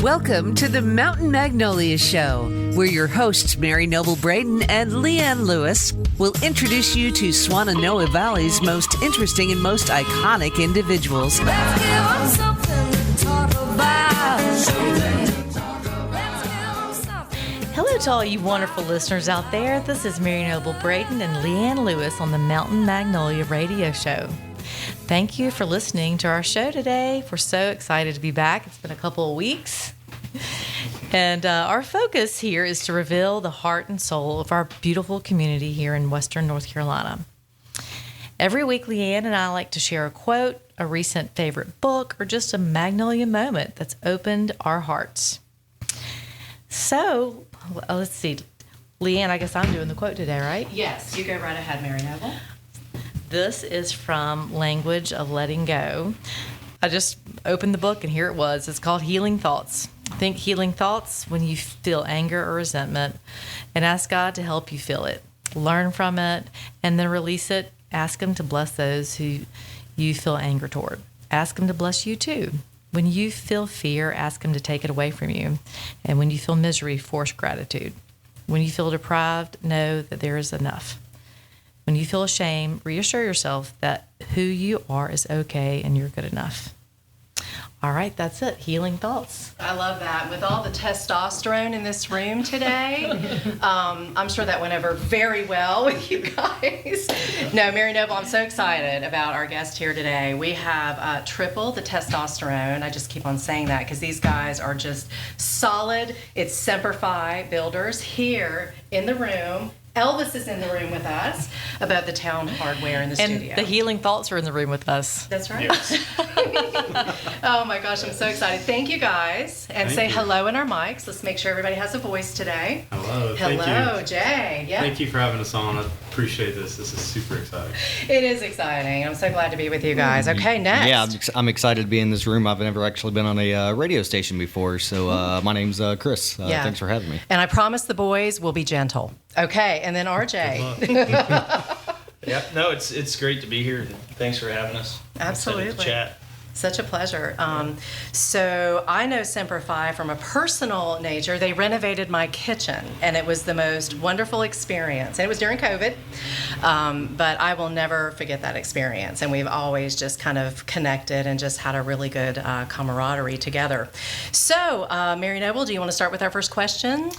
Welcome to the Mountain Magnolia Show, where your hosts Mary Noble Braden and Leanne Lewis will introduce you to Swannanoa Valley's most interesting and most iconic individuals. Let's give 'em something to talk about. Hello to all you wonderful listeners out there. This is Mary Noble Braden and Leanne Lewis on the Mountain Magnolia Radio Show. Thank you for listening to our show today. We're so excited to be back. It's been a couple of weeks. And our focus here is to reveal the heart and soul of our beautiful community here in Western North Carolina. Every week, Leanne and I like to share a quote, a recent favorite book, or just a Magnolia moment that's opened our hearts. So, let's see. Leanne, I guess I'm doing the quote today, right? Yes, you go right ahead, Mary Noble. This is from Language of Letting Go. I just opened the book and here it was. It's called Healing Thoughts. Think healing thoughts when you feel anger or resentment and ask God to help you feel it. Learn from it and then release it. Ask Him to bless those who you feel anger toward. Ask Him to bless you too. When you feel fear, ask Him to take it away from you. And when you feel misery, force gratitude. When you feel deprived, know that there is enough. When you feel ashamed, reassure yourself that who you are is okay and you're good enough. All right, that's it. Healing thoughts. I love that. With all the testosterone in this room today, I'm sure that went over very well with you guys. No, Mary Noble, I'm so excited about our guest here today. We have triple the testosterone. I just keep on saying that because these guys are just solid. It's Semper Fi Builders here in the room. Elvis is in the room with us about the Town Hardware in the studio. And the healing thoughts are in the room with us. That's right. Yes. Oh my gosh, I'm so excited. Thank you guys. And Thank say you. hello in our mics. Let's make sure everybody has a voice today. Hello. Hello, Thank you. Jay. Yeah. Thank you for having us on. I appreciate this. This is super exciting. It is exciting. I'm so glad to be with you guys. Okay, next. Yeah, I'm excited to be in this room. I've never actually been on a radio station before, so my name's Chris. Yeah. Thanks for having me. And I promise the boys will be gentle. Okay, and then RJ. Good luck. Yeah, no, it's great to be here. Thanks for having us. I'm excited Absolutely. to chat. Such a pleasure. So I know Semper Fi from a personal nature. They renovated my kitchen, and it was the most wonderful experience. And it was during COVID, but I will never forget that experience. And we've always just kind of connected and just had a really good camaraderie together. So, Mary Noble, do you want to start with our first question?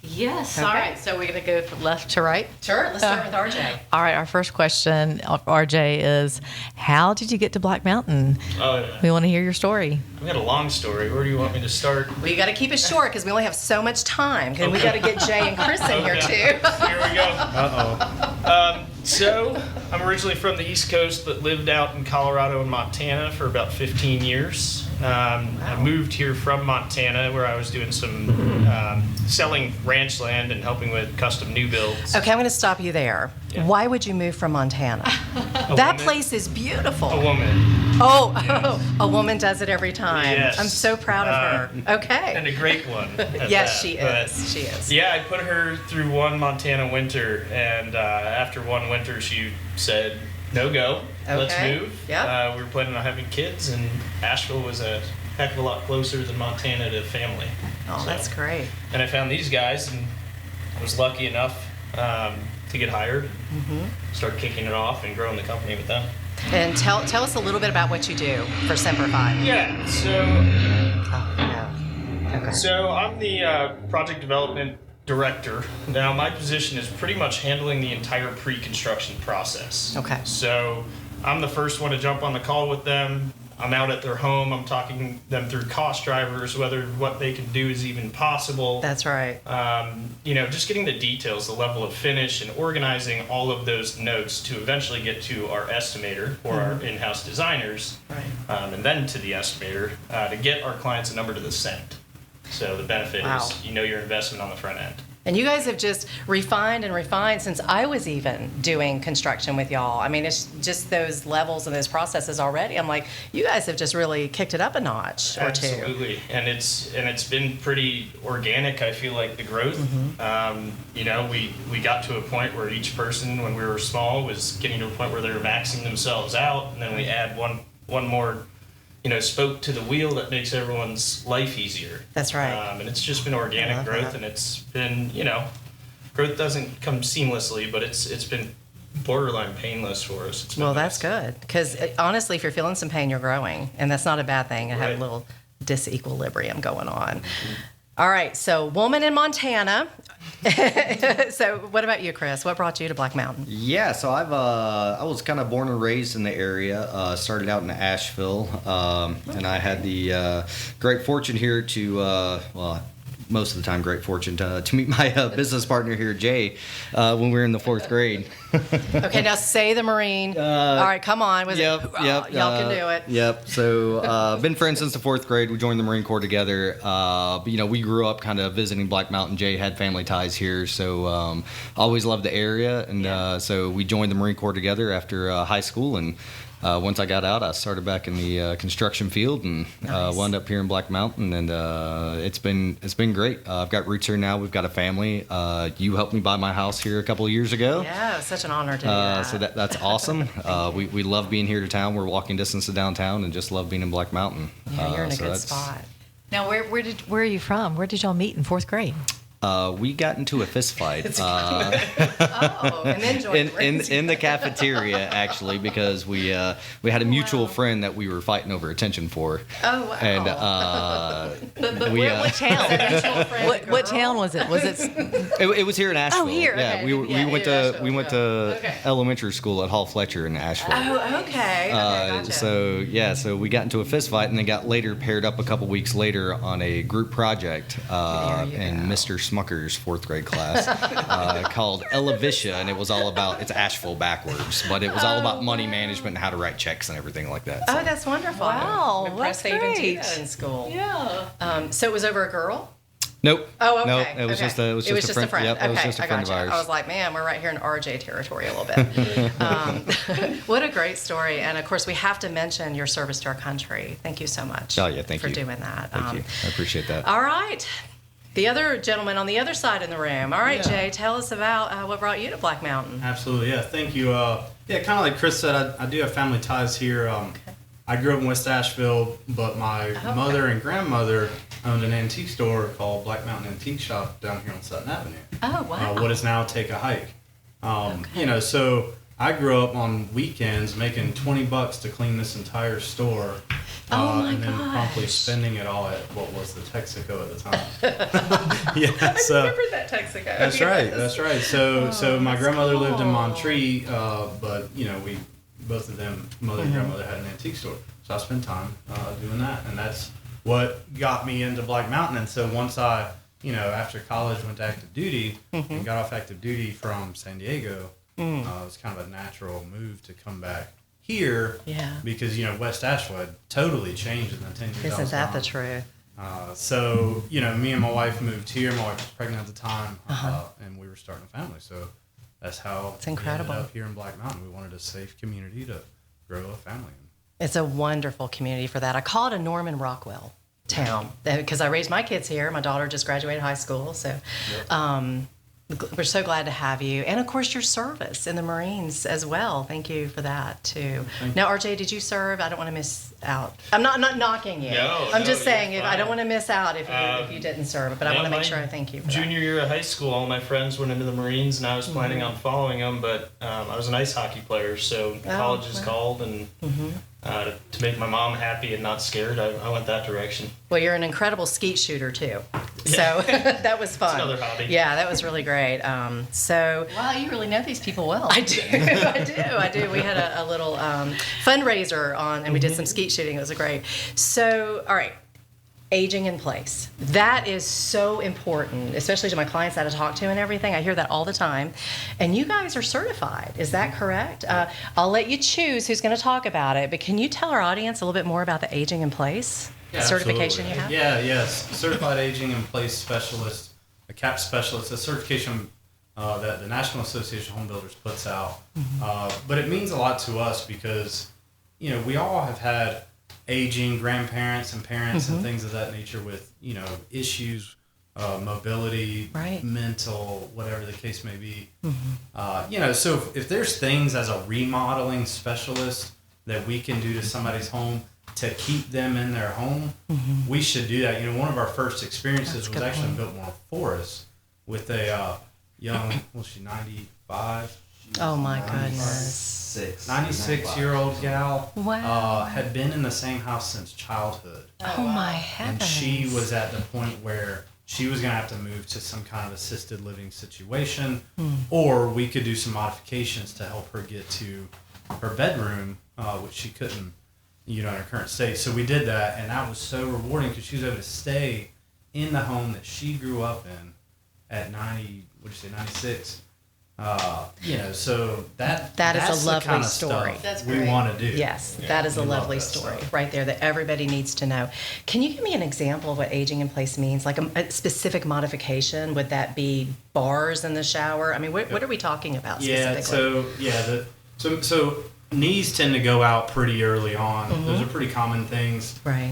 Yes. Okay. All right. So we're going to go from left to right. Sure. Let's start with RJ. All right. Our first question, RJ, is how did you get to Black Mountain? Oh, yeah. We want to hear your story. I've got a long story. Where do you want me to start? Well, you got to keep it short because we only have so much time. And we got to get Jay and Chris in here too. Here we go. Uh-oh. So, I'm originally from the East Coast, but lived out in Colorado and Montana for about 15 years. I moved here from Montana, where I was doing some selling ranch land and helping with custom new builds. Okay, I'm going to stop you there. Yeah. That would you move from Montana? That woman? place is beautiful. A woman. A woman does it every time. Yes. I'm so proud of her. Okay. And a great one. at Yes, that. she But, is. She is. Yeah, I put her through one Montana winter, and after one winter, she said, "No go, let's Okay. move." Yep. We were planning on having kids, and Asheville was a heck of a lot closer than Montana to family. Oh, So- that's great. And I found these guys, and I was lucky enough to get hired, start kicking it off, and growing the company with them. And tell us a little bit about what you do for Semper Fi. Yeah. So. Oh, no. Okay. So I'm the project development director. Now my position is pretty much handling the entire pre-construction process. Okay. So I'm the first one to jump on the call with them. I'm out at their home. I'm talking them through cost drivers, whether what they can do is even possible. That's right. Just getting the details, the level of finish, and organizing all of those notes to eventually get to our estimator or our in-house designers, Right. and then to the estimator to get our clients a number to the cent. So the benefit Wow. is your investment on the front end. And you guys have just refined and refined since I was even doing construction with y'all. I mean, it's just those levels and those processes already. I'm like, you guys have just really kicked it up a notch or two. Absolutely, and it's been pretty organic. I feel like the growth. We got to a point where each person, when we were small, was getting to a point where they were maxing themselves out, and then we add one more spoke to the wheel that makes everyone's life easier. That's right. And it's just been organic love growth, that. and it's been, growth doesn't come seamlessly, but it's been borderline painless for us. It's been Well, nice. that's good. Because honestly, if you're feeling some pain, you're growing. And that's not a bad thing. I have a Right. little disequilibrium going on. All right. So, woman in Montana. So, what about you, Chris? What brought you to Black Mountain? Yeah, so I was kind of born and raised in the area. Started out in Asheville, and I had the great fortune here to most of the time great fortune to meet my business partner here, Jay, when we were in the 4th grade. Okay, now say the Marine. All right, come on. Yep. Y'all can do it. Yep. So, been friends since the 4th grade. We joined the Marine Corps together. We grew up kind of visiting Black Mountain. Jay had family ties here, so always loved the area, and so we joined the Marine Corps together after high school. And once I got out, I started back in the construction field and wound up here in Black Mountain, and it's been great. I've got roots here now. We've got a family. You helped me buy my house here a couple of years ago. Yeah, it was such an honor to do that. So that's awesome. We love being here to town. We're walking distance to downtown, and just love being in Black Mountain. Yeah, you're in a so good that's- spot. Now, where are you from? Where did y'all meet in 4th grade? We got into a fist fight Oh, and then joined the Marines. in the cafeteria, actually, because we had a mutual friend that we were fighting over attention for. Oh, wow. And But we, what town? Mutual friend, What girl. town was it? Was it? it was here in Asheville. here, Yeah, okay. we went to Asheville, we went to Okay. elementary school at Hall Fletcher in Asheville. Oh, okay. Gotcha. So we got into a fist fight, and then got later paired up a couple weeks later on a group project in Mr. Smucker's 4th grade class called Elevisha, and it was all about it's Asheville backwards, but it was all about money management and how to write checks and everything like that. Oh, that's wonderful. Wow, I'm impressed they that's even do great. that in school. Yeah. So it was over a girl? Nope. Oh, okay. Nope. It was okay. just a friend. Yep, Okay, it was just a I friend of gotcha. ours. I was like, man, we're right here in RJ territory a little bit. What a great story. And of course, we have to mention your service to our country. Thank you so much. Oh, yeah, thank for you. doing that. Thank you. I appreciate that. All right. The other gentleman on the other side in the room. All right, Jay, tell us about what brought you to Black Mountain. Absolutely, yeah. Thank you. Yeah, kind of like Chris said, I do have family ties here. I grew up in West Asheville, but my mother and grandmother owned an antique store called Black Mountain Antique Shop down here on Sutton Avenue. Oh, wow. What is now Take a Hike. So I grew up on weekends making $20 to clean this entire store. And then promptly spending it all at what was the Texaco at the time. Yeah, so I remember that Texaco. that's right. That's right. So my grandmother lived in Monterey, but we both of them, mother and grandmother, had an antique store. So I spent time doing that, and that's what got me into Black Mountain. And so once I, after college, went to active duty and got off active duty from San Diego, it was kind of a natural move to come back here. Yeah. Because West Asheville had totally changed in the 10 years I Isn't was that the gone. truth? So me and my wife moved here. My wife was pregnant at the time, and we were starting a family. So that's how It's incredible. we ended up here in Black Mountain. We wanted a safe community to grow a family in. It's a wonderful community for that. I call it a Norman Rockwell town because I raised my kids here. My daughter just graduated high school, so we're so glad to have you. And of course, your service in the Marines as well. Thank you for that too. Now, RJ, did you serve? I don't want to miss out. I'm not knocking you. I'm just saying you're if I don't fine. want to miss out if you didn't serve, but I want to make sure I thank you for Junior year of high school, all my friends went into the Marines, and I was planning on following them, but I was an ice hockey player, so colleges called, and to make my mom happy and not scared, I went that direction. Well, you're an incredible skeet shooter too, so that was fun. another hobby. Yeah, that was really great. So Wow, you really know these people well. I do. We had a little fundraiser on, and we did some skeet shooting. It was great. So, all right. Aging in place. That is so important, especially to my clients that I talk to and everything. I hear that all the time. And you guys are certified. Is that correct? I'll let you choose who's going to talk about it, but can you tell our audience a little bit more about the aging in place certification Absolutely. you have? Yes. Certified Aging in Place Specialist, a CAP specialist, a certification that the National Association of Home Builders puts out. But it means a lot to us because, we all have had aging grandparents and parents and things of that nature with, issues, mobility, Right. mental, whatever the case may be. So if there's things as a remodeling specialist that we can do to somebody's home to keep them in their home, we should do that. You know, one of our first experiences was actually in Biltmore Forest with a young, she 95? Oh my goodness. 96-year-old gal. Wow. Had been in the same house since childhood. Oh my heavens. And she was at the point where she was going to have to move to some kind of assisted living situation, or we could do some modifications to help her get to her bedroom, which she couldn't, in her current state. So we did that, and that was so rewarding because she was able to stay in the home that she grew up in at 96. So that is a lovely kind of story. That's we want to do. Yes, that is a lovely story right there that everybody needs to know. Can you give me an example of what aging in place means? Like a specific modification? Would that be bars in the shower? I mean, what are we talking about specifically? So knees tend to go out pretty early on. Those are pretty common things. Right.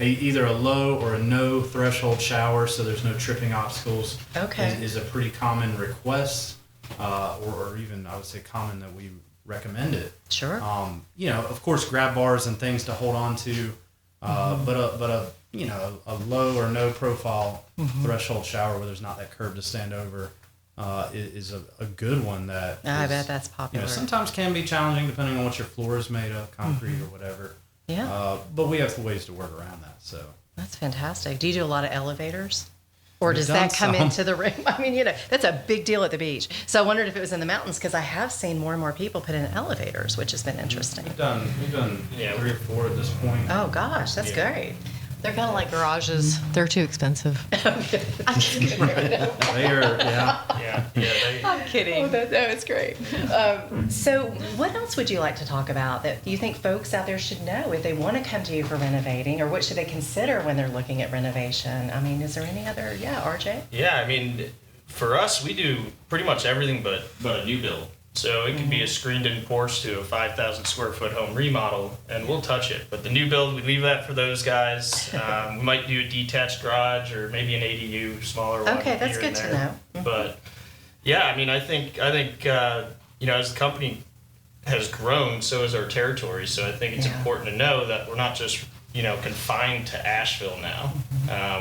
Either a low or a no threshold shower, so there's no tripping obstacles. Okay. Is a pretty common request, or even I would say common that we recommend it. Sure. Of course, grab bars and things to hold on to, but a low or no profile threshold shower where there's not that curb to stand over is a good one that I bet that's popular. Sometimes can be challenging depending on what your floor is made of, concrete or whatever. Yeah. But we have ways to work around that. So that's fantastic. Do you do a lot of elevators? Or does We've done that come some. into the room? I mean, that's a big deal at the beach. So I wondered if it was in the mountains because I have seen more and more people put in elevators, which has been interesting. We've done 3 or 4 at this point. Oh gosh, that's great. They're kind of like garages. They're too expensive. They are, I'm kidding. No, it's great. So what else would you like to talk about that you think folks out there should know if they want to come to you for renovating, or what should they consider when they're looking at renovation? I mean, is there any other, RJ? Yeah, I mean, for us, we do pretty much everything but a new build. So it could be a screened-in porch to a 5,000 square foot home remodel, and we'll touch it. But the new build, we leave that for those guys. We might do a detached garage or maybe an ADU, smaller one. Okay, that's here good and to there. know. But yeah, I mean, I think as the company has grown, so has our territory. So I think it's important to know that we're not just confined to Asheville now.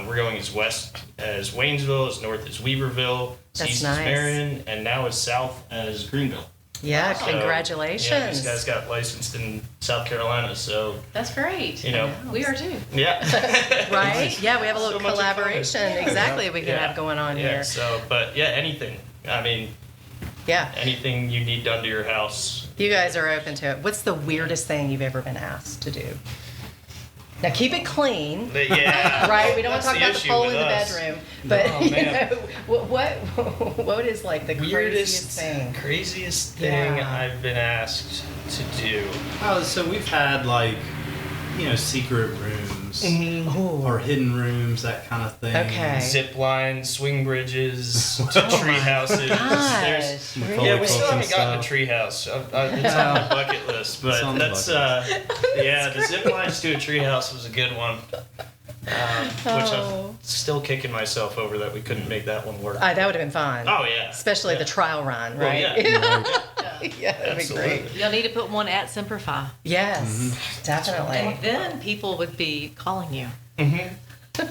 We're going as west as Waynesville, as north as Weaverville, as That's east nice. as Marion, and now as south as Greenville. Yeah, So, congratulations. Yeah, these guys got licensed in South Carolina, so That's great. we are too. yeah. Right? Yeah, we have a little So much in common. collaboration exactly we can Yeah. have going on Yeah, here. so but yeah, anything. I mean, Yeah. anything you need done to your house. You guys are open to it. What's the weirdest thing you've ever been asked to do? Now keep it clean. But yeah. Right, we don't want to talk That's about the issue pole in with the us. bedroom, but Oh, man. what is like the craziest thing? Craziest thing Yeah. I've been asked to do. Oh, so we've had secret rooms Ooh. or hidden rooms, that kind of thing. Okay. Zip lines, swing bridges, to tree houses. Gosh, Macaulay Yeah, we still Culkin haven't gotten a style. tree house. It's on the bucket list, but It's on the that's bucket the zip lines to a tree house was a good one. Which I'm still kicking myself over that we couldn't make that one work. That would have been fun. Oh yeah, Especially yeah. the trial run, Well, right? yeah. Yeah, that'd be Absolutely. great. You'll need to put one at Semper Fi. Yes, definitely. And then people would be calling you. Yeah, I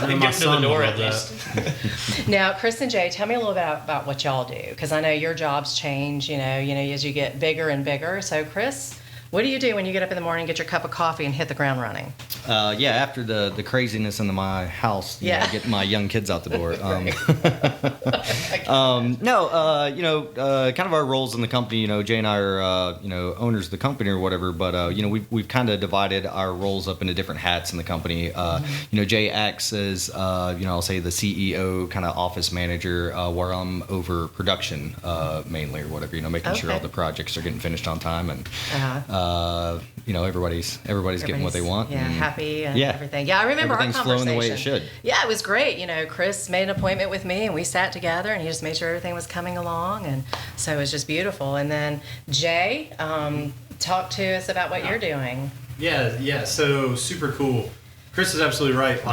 know and my get them to the son door would at love least. Now, Chris and Jay, tell me a little bit about what y'all do, because I know your jobs change, as you get bigger and bigger. So, Chris, what do you do when you get up in the morning, get your cup of coffee, and hit the ground running? After the craziness in my house, getting my young kids out the door. Kind of our roles in the company. Jay and I are owners of the company or whatever, but we've kind of divided our roles up into different hats in the company. Jay acts as I'll say the CEO, kind of office manager, where I'm over production mainly or whatever. Making sure all the projects are getting finished on time and. Everybody's getting what they want. Yeah, and happy and yeah, everything. Yeah, I remember our everything's conversation. flowing the way it should. Yeah, it was great. Chris made an appointment with me, and we sat together, and he just made sure everything was coming along, and so it was just beautiful. And then Jay, talk to us about what you're doing. Yeah. So super cool. Chris is absolutely right.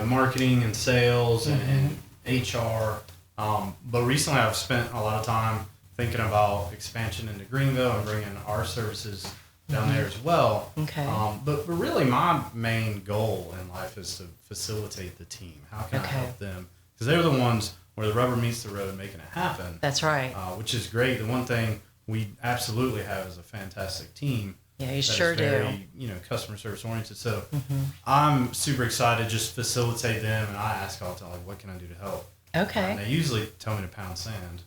Marketing and sales and HR. But recently, I've spent a lot of time thinking about expansion into Greenville and bringing our services down there as well. Okay. But really, my main goal in life is to facilitate the team. How can I Okay. help them? Because they're the ones where the rubber meets the road, making it happen. That's right. Which is great. The one thing we absolutely have is a fantastic team. Yeah, you that is sure very, customer service oriented. So I'm super excited to just facilitate them, and I ask all the time, like, what can I do to help? Okay. And they usually tell me to pound sand.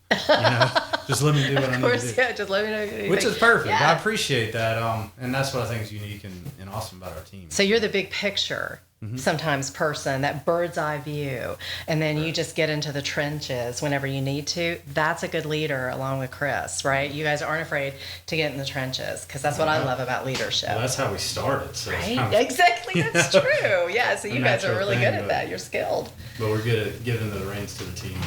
Just let me do what I Of need course, to do. yeah, just let me know. Anything. Which is perfect. Yeah. I appreciate that. And that's what I think is unique and awesome about our team. So you're the big picture, sometimes person, that bird's eye view, and then you just get into the trenches whenever you need to. That's a good leader, along with Chris, right? You guys aren't afraid to get in the trenches, because that's what I love about leadership. Well, that's how we started. So it's Right? kind of, Exactly, that's true. Yeah, so you a guys are natural really thing, good at but- that. You're skilled. but we're good at giving the reins to the team.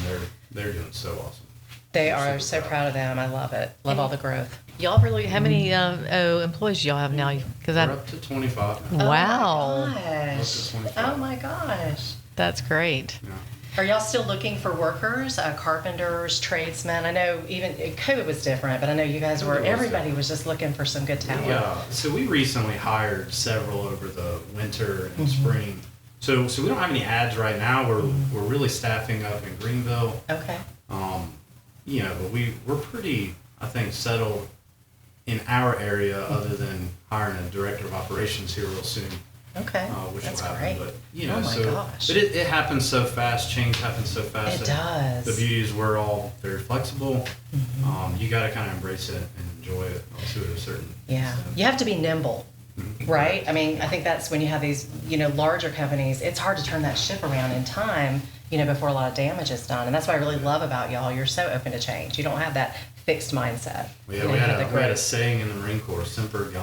They're doing so awesome. They I'm are super so proud of them. I love it. Love all the growth. Y'all really, how many employees do y'all have now? Because We're up to 25 now. Wow. Oh my gosh. Up to 25. Oh my gosh. That's great. Yeah. Are y'all still looking for workers, carpenters, tradesmen? I know even COVID was different, but I know you guys were, COVID was everybody was just looking for some good talent. Yeah. So we recently hired several over the winter and spring. So we don't have any ads right now. We're really staffing up in Greenville. Okay. But we're pretty, I think, settled in our area, other than hiring a director of operations here real soon, Okay. which That's will happen. great. But Oh my gosh. but it happens so fast. Change happens so fast. It that does. The beauty is we're all very flexible. You got to kind of embrace it and enjoy it to a certain Yeah. extent. You have to be nimble, right? I mean, I think that's when you have these, larger companies, it's hard to turn that ship around in time, before a lot of damage is done. And that's what I really love about y'all. You're so open to change. You don't have that fixed mindset. We You had have the a growth. saying in the Marine Corps, Semper Fi,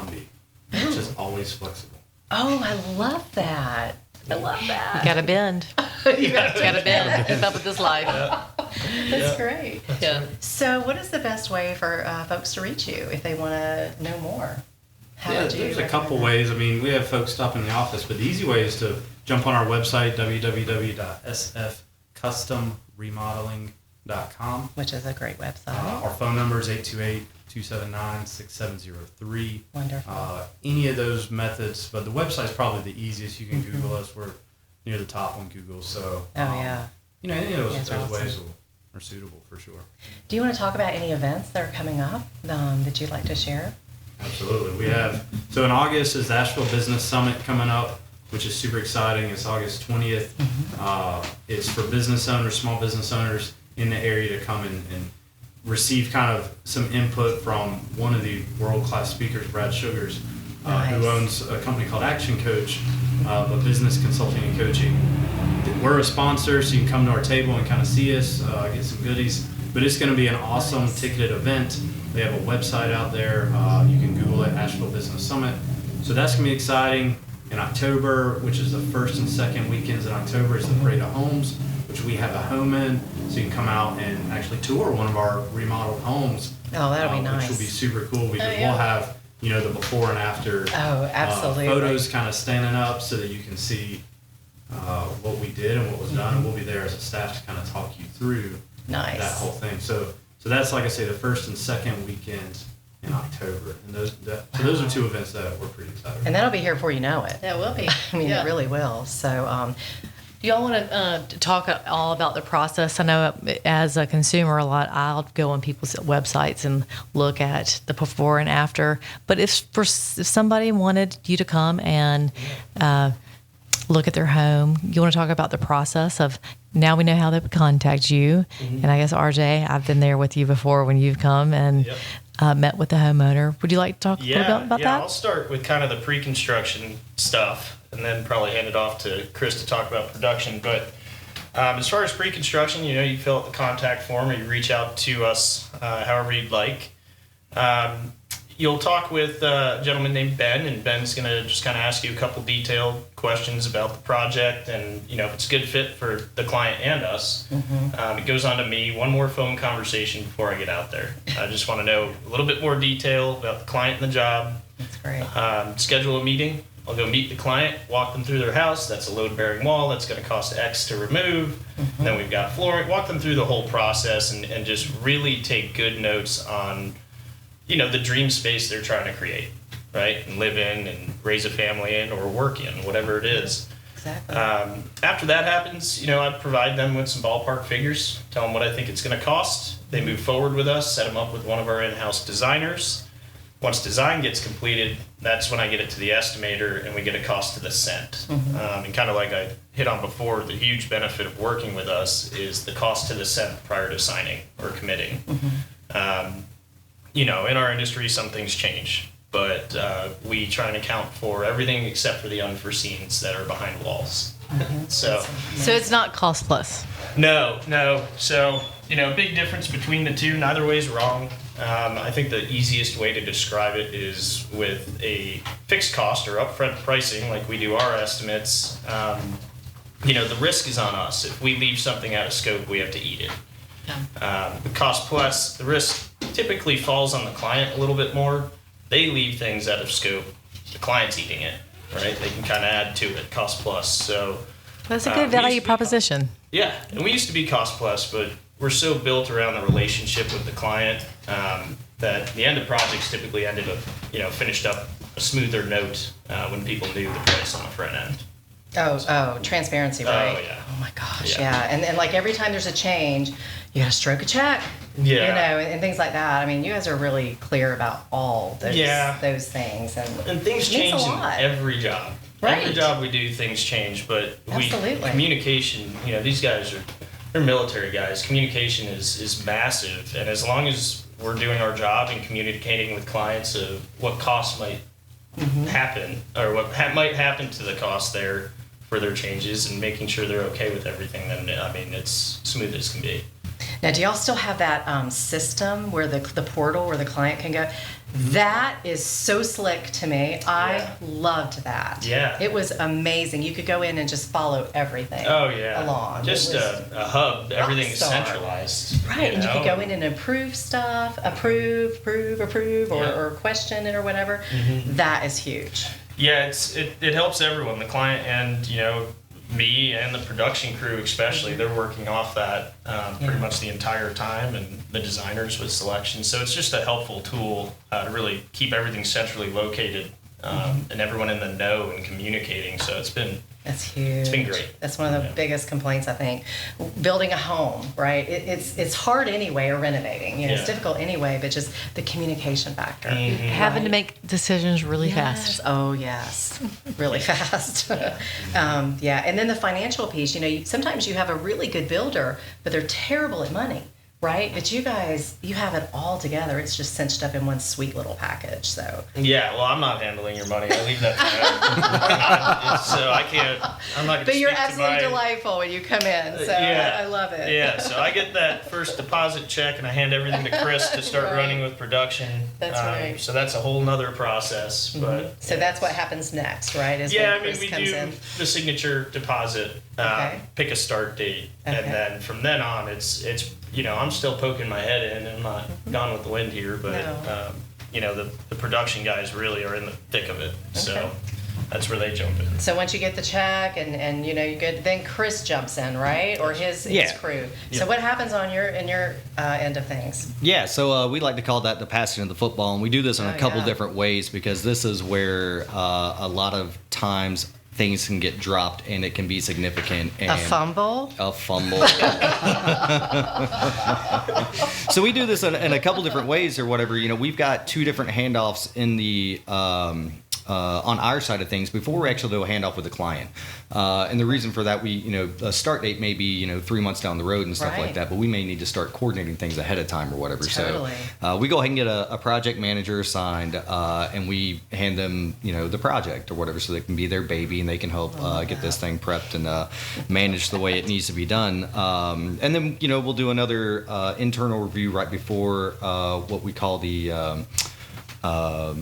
which is always flexible. Oh, I love that. I love that. Got to bend. You got Got to bend. Keep up with this life. That's great. Yeah. So, what is the best way for folks to reach you if they want to know more? How Yeah, would you there's a recommend couple that? ways. I mean, we have folks stop in the office, but the easy way is to jump on our website, www.sfcustomremodeling.com. Which is a great website. Our phone number is 828-279-6703. Wonderful. Any of those methods, but the website's probably the easiest. You can Google us. We're near the top on Google. So, Yeah. any of That's those awesome. ways are suitable for sure. Do you want to talk about any events that are coming up that you'd like to share? Absolutely. We have, so in August is the Asheville Business Summit coming up, which is super exciting. It's August 20th. It's for business owners, small business owners in the area to come and receive kind of some input from one of the world-class speakers, Brad Sugars, Nice. who owns a company called Action Coach, a business consulting and coaching. We're a sponsor, so you can come to our table and kind of see us, get some goodies. But it's going to be an awesome ticketed event. They have a website out there. You can Google it, Asheville Business Summit. So that's going to be exciting. In October, which is the first and second weekends in October, is the Parade of Homes, which we have a home in. So you can come out and actually tour one of our remodeled homes. Oh, that'll be nice. Which will be super cool because yeah. we'll have, the before and after Oh, absolutely. photos kind of standing up so that you can see what we did and what was done. And we'll be there as a staff to kind of talk you through Nice. that whole thing. So that's, like I say, the first and second weekends in October. And those are two events that we're pretty excited about. And that'll be here before you know it. That will be. I mean, Yeah. it really will. So, Do y'all want to talk all about the process? I know as a consumer, a lot I'll go on people's websites and look at the before and after. But if somebody wanted you to come and look at their home, you want to talk about the process of, now we know how they contact you. And I guess RJ, I've been there with you before when you've come and met with the homeowner. Would you like to talk a little bit about that? I'll start with kind of the pre-construction stuff and then probably hand it off to Chris to talk about production. But as far as pre-construction, you fill out the contact form or you reach out to us however you'd like. You'll talk with a gentleman named Ben, and Ben's going to just kind of ask you a couple detailed questions about the project and, if it's a good fit for the client and us. It goes on to me, one more phone conversation before I get out there. I just want to know a little bit more detail about the client and the job. that's great. Schedule a meeting. I'll go meet the client, walk them through their house. That's a load-bearing wall. That's going to cost X to remove. Then we've got flooring. Walk them through the whole process and just really take good notes on, the dream space they're trying to create. right? And live in and raise a family in or work in, whatever it is. Exactly. After that happens, I provide them with some ballpark figures, tell them what I think it's going to cost. They move forward with us, set them up with one of our in-house designers. Once design gets completed, that's when I get it to the estimator and we get a cost to the cent. And kind of like I hit on before, the huge benefit of working with us is the cost to the cent prior to signing or committing. In our industry, some things change, but we try and account for everything except for the unforeseens that are behind walls. So it's not cost plus. no. So, big difference between the two. Neither way is wrong. I think the easiest way to describe it is with a fixed cost or upfront pricing, like we do our estimates. The risk is on us. If we leave something out of scope, we have to eat it. The cost plus, the risk typically falls on the client a little bit more. They leave things out of scope. The client's eating it, right? They can kind of add to it, cost plus. So That's a good value proposition. yeah, and we used to be cost plus, but we're so built around the relationship with the client that the end of projects typically ended up, finished up a smoother note when people knew the price on the front end. Oh, transparency, right? Oh, yeah. Oh my gosh, Yeah. yeah. And like every time there's a change, you gotta stroke a check. Yeah. And things like that. I mean, you guys are really clear about all those things. And things it means a change in lot. every job. Right. Every job we do, things change, but Absolutely. communication, these guys they're military guys. Communication is massive, and as long as we're doing our job and communicating with clients of what costs might happen or what might happen to the cost there for their changes and making sure they're okay with everything, then it's smooth as can be. Now, do y'all still have that system where the portal where the client can go? That is so slick to me. I loved that. Yeah. It was amazing. You could go in and just follow everything along. Just It was a hub. Everything is rockstar. centralized. Right, and you could go in and approve stuff, approve, or question it or whatever. That is huge. Yeah, it helps everyone, the client and me and the production crew especially. They're working off that pretty much the entire time, and the designers with selection. So it's just a helpful tool to really keep everything centrally located and everyone in the know and communicating. So That's huge. It's been great. That's one of the biggest complaints, I think. Building a home, right? It's hard anyway, or renovating. It's difficult anyway, but just the communication factor. Having to make decisions really fast. Oh, yes. Really fast. And then the financial piece, sometimes you have a really good builder, but they're terrible at money. Right? But you guys, you have it all together. It's just cinched up in one sweet little package. So Yeah, well, I'm not handling your money. I leave that to you. So I can't. I'm not going to. But you're absolutely delightful when you come in. So I love it. Yeah, so I get that first deposit check and I hand everything to Chris to start running with production. That's right. So that's a whole nother process. But So that's what happens next, right? Is yeah, when Chris we comes do in. the signature deposit, pick a start date, and then from then on, it's I'm still poking my head in. I'm not gone with the wind here, but the production guys really are in the thick of it. So that's where they jump in. So once you get the check and you're good, then Chris jumps in, right? Or his crew. So what happens on your end of things? Yeah, so we like to call that the passing of the football, and we do this in a couple different ways because this is where a lot of times things can get dropped and it can be significant. And A fumble. So we do this in a couple different ways or whatever. We've got two different handoffs in the on our side of things before we actually do a handoff with the client. And the reason for that, a start date may be 3 months down the road and stuff like that, but we may need to start coordinating things ahead of time or whatever. Totally. So we go ahead and get a project manager assigned, and we hand them the project or whatever, so they can be their baby and they can help get this thing prepped and managed the way it needs to be done. And then we'll do another internal review right before what we call the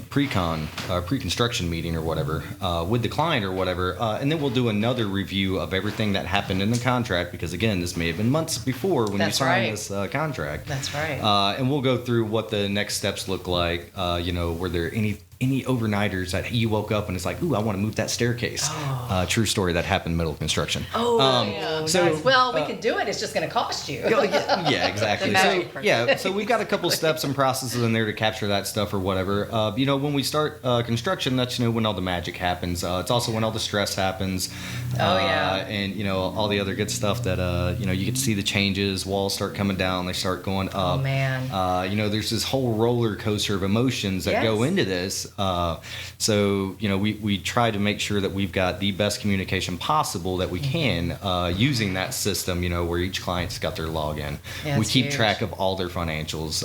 pre-construction meeting or whatever with the client or whatever, and then we'll do another review of everything that happened in the contract, because again, this may have been months before when you signed this contract. That's right. And we'll go through what the next steps look like. Were there any any overnighters that you woke up and it's like, ooh, I want to move that staircase. True story that happened in middle of construction. So, well, we can do it. It's just going to cost you. Yeah, exactly. So we've got a couple steps and processes in there to capture that stuff or whatever. When we start construction, that's when all the magic happens. It's also when all the stress happens. And all the other good stuff that you get to see the changes. Walls start coming down. They start going up. Oh man. There's this whole roller coaster of emotions that go into this. We try to make sure that we've got the best communication possible that we can using that system, where each client's got their login. Yeah, we keep huge. track of all their financials.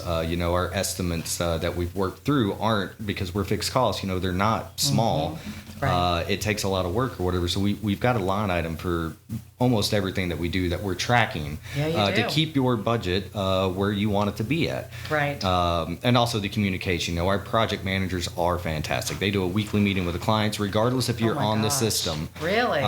Our estimates that we've worked through aren't, because we're fixed costs, they're not small. Right. It takes a lot of work or whatever. So we've got a line item for almost everything that we do that we're tracking to keep your budget where you want it to be at. Right. And also the communication. Our project managers are fantastic. They do a weekly meeting with the clients, regardless if you're on the system. Really?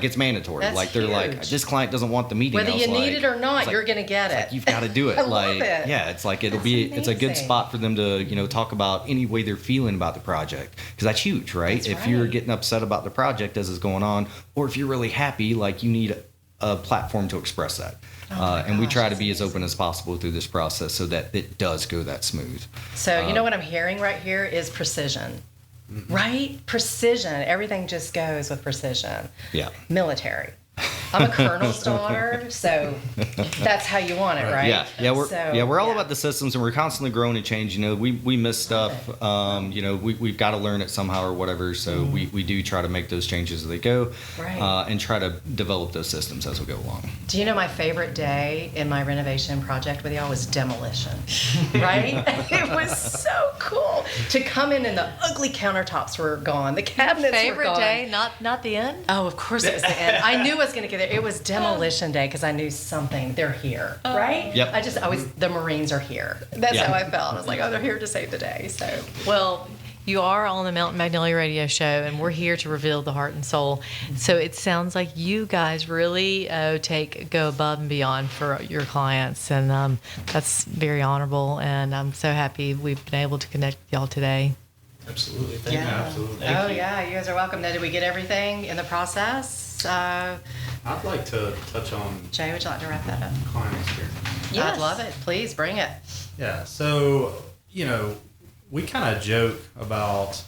It's mandatory. That's they're like, huge. this client doesn't want the meeting. Whether you need it or not, you're going to get it. You've got to do it. I love it. Yeah, it's like That's it's a good amazing. spot for them to talk about any way they're feeling about the project, because that's huge, right? That's if you're right. getting upset about the project as it's going on, or if you're really happy, you need a platform to express that. And we try to be as open as possible through this process so that it does go that smooth. So what I'm hearing right here is precision. Right? Precision. Everything just goes with precision. Yeah. Military. I'm a colonel's daughter, so that's how you want it, right? We're all about the systems, and we're constantly growing and changing. We miss stuff. We've got to learn it somehow or whatever. So we do try to make those changes as they go, and try to develop those systems as we go along. Do you know my favorite day in my renovation project with y'all was demolition, right? It was so cool to come in and the ugly countertops were gone, the cabinets were Favorite gone. day, not the end. Oh, of course it was the end. I knew I was going to get there. It was demolition day because I knew something. They're here, right? Yep. The Marines are here. That's how I felt. I was like, oh, they're here to save the day. So, Well, you are on the Mountain Magnolia radio show, and we're here to reveal the heart and soul. So it sounds like you guys really go above and beyond for your clients, and that's very honorable. And I'm so happy we've been able to connect with y'all today. Absolutely. Thank you. Absolutely. Oh, yeah. You guys are welcome. Now, did we get everything in the process? I'd like to touch on Jay, would you like to wrap that up? client experience. I'd love it. Please bring it. Yeah, so, we kind of joke about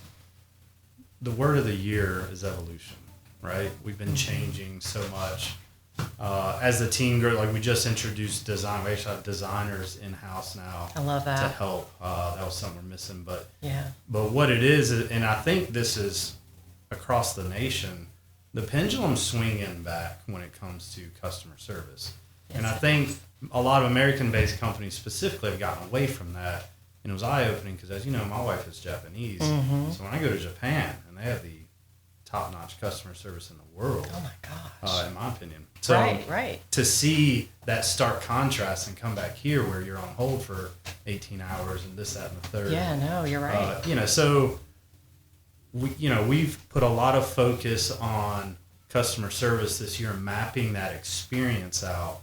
the word of the year is evolution, right? We've been changing so much. As the team grows, we just introduced design. We actually have designers in-house now. I love that. To help. That was something we're missing. But Yeah. what it is, and I think this is across the nation, the pendulum's swinging back when it comes to customer service. And I think a lot of American-based companies specifically have gotten away from that. And it was eye-opening because, as you know, my wife is Japanese. So when I go to Japan, and they have the top-notch customer service in the world, Oh, my gosh. in my opinion. So Right. to see that stark contrast and come back here where you're on hold for 18 hours and this, that, and the third. Yeah, no, you're right. So we've put a lot of focus on customer service this year, mapping that experience out.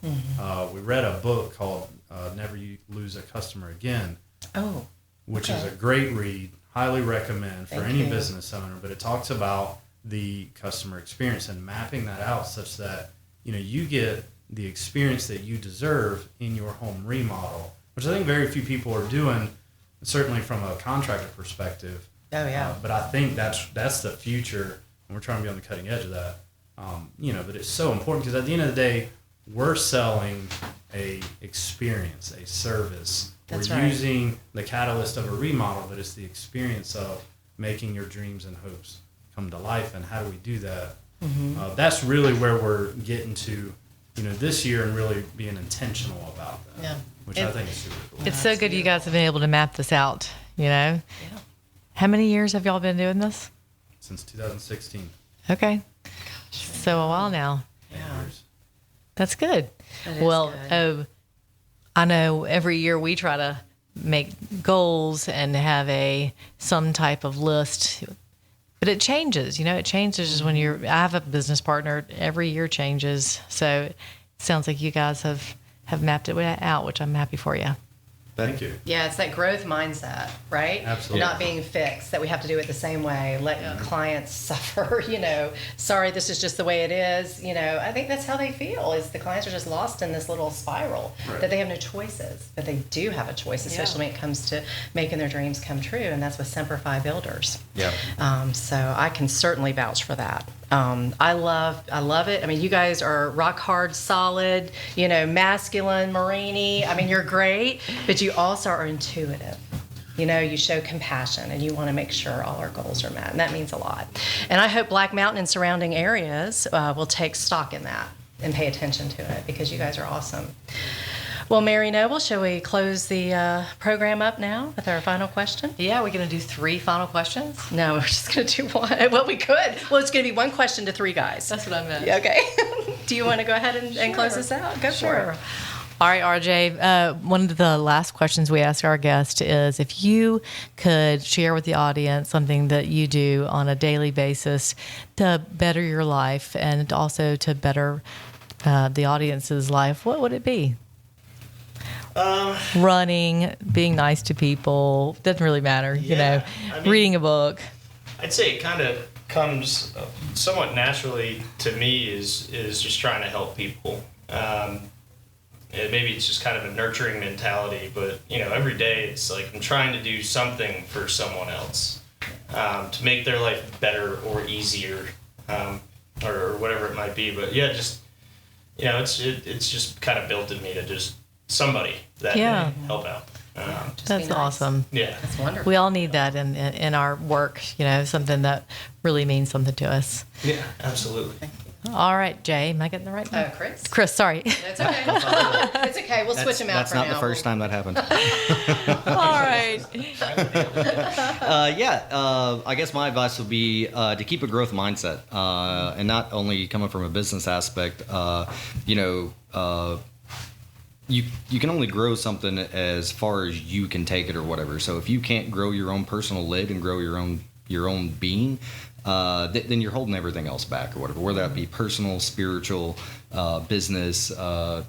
We read a book called Never You Lose a Customer Again, which is a great read. Highly recommend for any business owner, but it talks about the customer experience and mapping that out such that you get the experience that you deserve in your home remodel, which I think very few people are doing, certainly from a contractor perspective. Oh, yeah. But I think that's the future, and we're trying to be on the cutting edge of that. But it's so important because at the end of the day, we're selling a experience, a service. That's we're right. using the catalyst of a remodel, but it's the experience of making your dreams and hopes come to life. And how do we do that? That's really where we're getting to, this year, and really being intentional about that. Yeah. Which I think is super cool. It's so good you guys have been able to map this out, How many years have y'all been doing this? Since 2016. Okay. So a while now. Yeah. That's good. That is Well, good. I know every year we try to make goals and have some type of list, but it changes. It changes when I have a business partner. Every year changes. So it sounds like you guys have mapped it out, which I'm happy for you. Thank you. Yeah, it's that growth mindset, right? Absolutely. Not being fixed, that we have to do it the same way, let clients suffer, sorry, this is just the way it is. I think that's how they feel, is the clients are just lost in this little spiral, Right. that they have no choices, but they do have a choice, especially when it comes to making their dreams come true, and that's with Semper Fi Builders. Yeah. So I can certainly vouch for that. I love it. I mean, you guys are rock hard, solid, masculine, Marini. I mean, you're great, but you also are intuitive. You show compassion, and you want to make sure all our goals are met, and that means a lot. And I hope Black Mountain and surrounding areas will take stock in that and pay attention to it, because you guys are awesome. Well, Mary Noble, shall we close the program up now with our final question? Yeah, we're going to do 3 final questions. No, we're just going to do one. Well, we could. Well, it's going to be 1 question to 3 guys. That's what I meant. Okay. Do you want to go ahead and close this out? Go for it. All right, RJ, one of the last questions we ask our guest is if you could share with the audience something that you do on a daily basis to better your life and also to better the audience's life, what would it be? Running, being nice to people, doesn't really matter, I mean, reading a book. I'd say it kind of comes somewhat naturally to me is just trying to help people. And maybe it's just kind of a nurturing mentality, but every day it's like I'm trying to do something for someone else to make their life better or easier, or whatever it might be. But yeah, just it's just kind of built in me to just somebody that can help out. That's nice. Awesome. Yeah, That's wonderful. We all need that in our work, something that really means something to us. yeah, absolutely. All right, Jay, am I getting the right name? Chris? Chris, sorry. That's okay. It's okay. We'll switch them out That's for not now. the first time that happened. All right. I guess my advice would be to keep a growth mindset, and not only coming from a business aspect. You can only grow something as far as you can take it or whatever. So if you can't grow your own personal lid and grow your own being, then you're holding everything else back or whatever, whether that be personal, spiritual, business,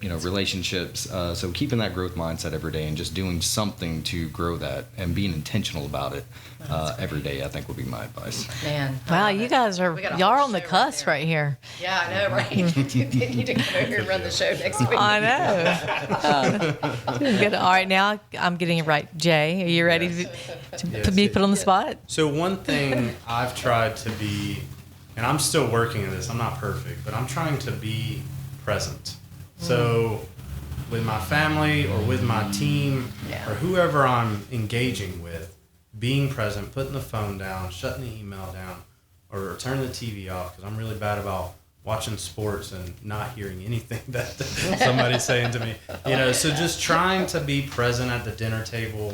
relationships. So keeping that growth mindset every day and just doing something to grow that and being intentional about it every day, I think would be my advice. Man. I Wow, love you it. guys are, We got a y'all are whole on the show cusp there. right here. Yeah, I know, right? You need to come over here and run the show next week. I know. Good. All right, now I'm getting it right. Jay, are you ready to be put on the spot? So one thing I've tried to be, and I'm still working on this, I'm not perfect, but I'm trying to be present. So with my family or with my team or whoever I'm engaging with, being present, putting the phone down, shutting the email down, or turning the TV off, because I'm really bad about watching sports and not hearing anything that somebody's saying to me. So just trying to be present at the dinner table.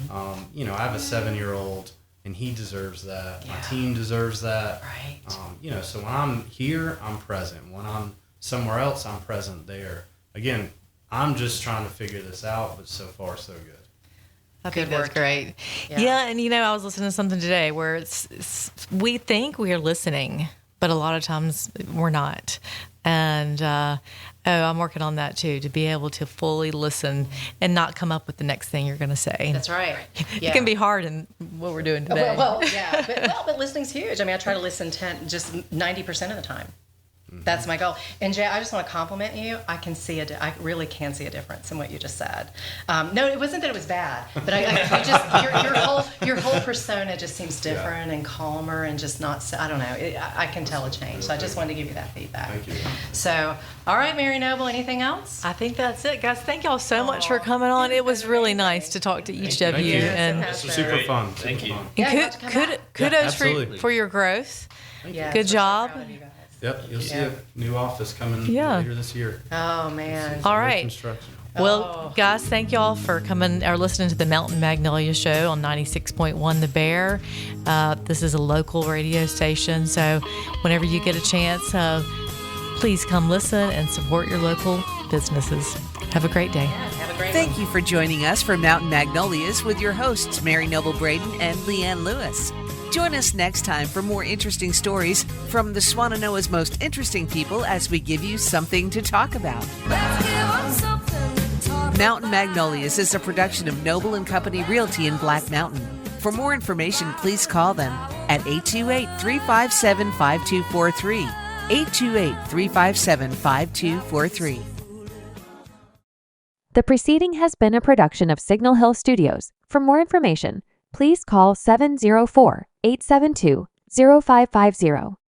I have a 7-year-old, and he deserves that. My team deserves that. Right. So when I'm here, I'm present. When I'm somewhere else, I'm present there. Again, I'm just trying to figure this out, but so far, so good. I think Good that's work. great. Yeah. And I was listening to something today where it's we think we are listening, but a lot of times we're not. And I'm working on that too, to be able to fully listen and not come up with the next thing you're going to say. That's right. It can be hard in what we're doing today. Well, yeah. But listening's huge. I mean, I try to listen just 90% of the time. That's my goal. And Jay, I just want to compliment you. I can see I really can see a difference in what you just said. No, it wasn't that it was bad, but your whole persona just seems different and calmer and just not. I don't know. I can tell a change. So I just wanted to give you that feedback. Thank you. So, all right, Mary Noble. Anything else? I think that's it, guys. Thank y'all so much for coming on. It was really nice to talk to each of Thank you. you. And This was Super great. fun. Thank you. Yeah, you have to come back. kudos absolutely. for your growth. Yeah, Good we're so job. proud of you guys. Yep, you'll see Yeah. a new office coming Yeah. later this year. Oh man. All Under right. construction. Well, guys, thank y'all for coming or listening to the Mountain Magnolia Show on 96.1 The Bear. This is a local radio station, so whenever you get a chance, please come listen and support your local businesses. Have a great day. Have a great Thank you for joining us for Mountain Magnolias with your hosts, Mary Noble Braden and Leanne Lewis. Join us next time for more interesting stories from the Swannanoa's most interesting people as we give you something to talk about. Let's give 'em something to talk Mountain Magnolias is a production of Noble and Company Realty in Black Mountain. For more information, please call them at 828-357-5243. 828-357-5243. The preceding has been a production of Signal Hill Studios. For more information, please call 704-872-0550.